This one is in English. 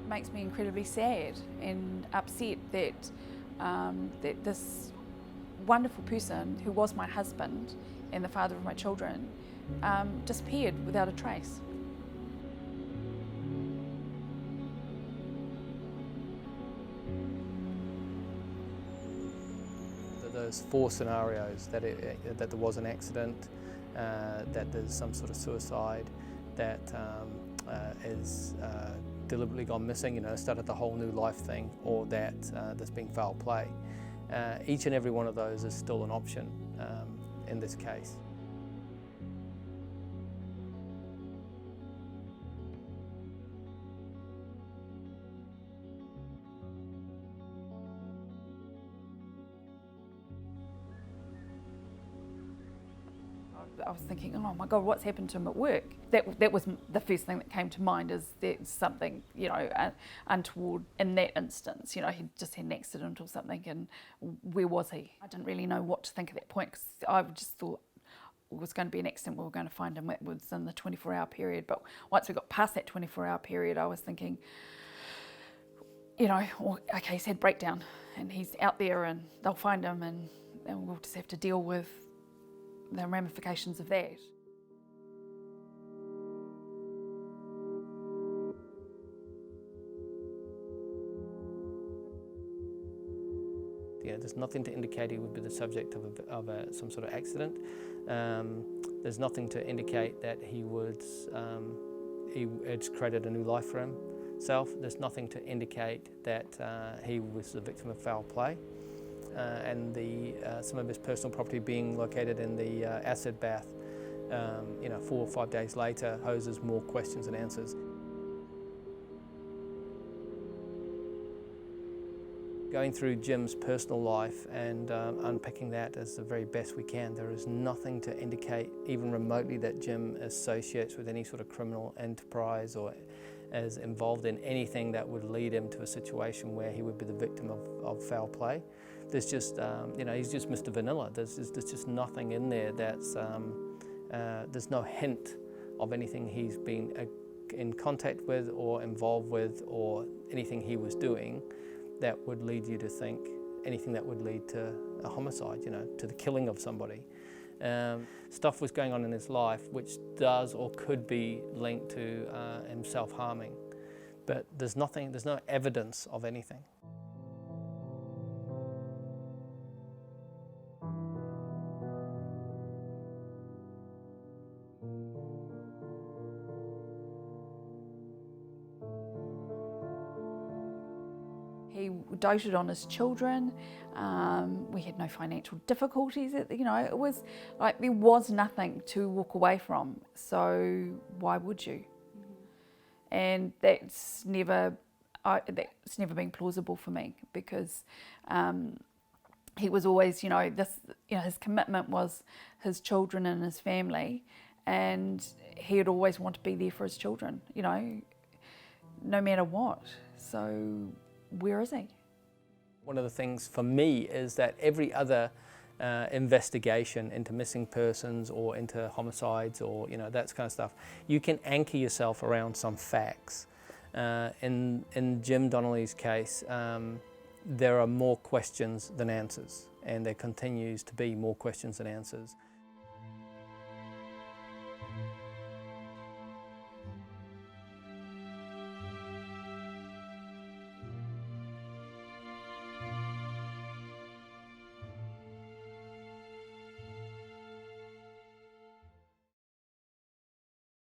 makes me incredibly sad and upset that that this wonderful person who was my husband and the father of my children disappeared without a trace. There's 4 scenarios: that there was an accident, that there's some sort of suicide, that is deliberately gone missing, started the whole new life thing, or that there's been foul play. Each and every one of those is still an option in this case. I was thinking, oh my God, what's happened to him at work? That was the first thing that came to mind, is there's something, untoward in that instance. He just had an accident or something, and where was he? I didn't really know what to think at that point, because I just thought it was going to be an accident, we were going to find him within the 24-hour period. But once we got past that 24-hour period, I was thinking, okay, he's had a breakdown and he's out there and they'll find him, and we'll just have to deal with the ramifications of that. There's nothing to indicate he would be the subject of some sort of accident. There's nothing to indicate that it's created a new life for himself. There's nothing to indicate that he was the victim of foul play. And some of his personal property being located in the acid bath, 4 or 5 days later, poses more questions than answers. Going through Jim's personal life and unpicking that as the very best we can, there is nothing to indicate even remotely that Jim associates with any sort of criminal enterprise or is involved in anything that would lead him to a situation where he would be the victim of foul play. There's just, he's just Mr. Vanilla. There's just nothing in there that's, there's no hint of anything he's been in contact with or involved with, or anything he was doing that would lead you to think anything that would lead to a homicide, to the killing of somebody. Stuff was going on in his life which does or could be linked to him self-harming, but there's no evidence of anything. He doted on his children. We had no financial difficulties. It was like there was nothing to walk away from. So why would you? Mm-hmm. And that's never been plausible for me, because he was always, his commitment was his children and his family, and he'd always want to be there for his children, no matter what. So where is he? One of the things for me is that every other investigation into missing persons or into homicides or that kind of stuff, you can anchor yourself around some facts. In Jim Donnelly's case, there are more questions than answers, and there continues to be more questions than answers.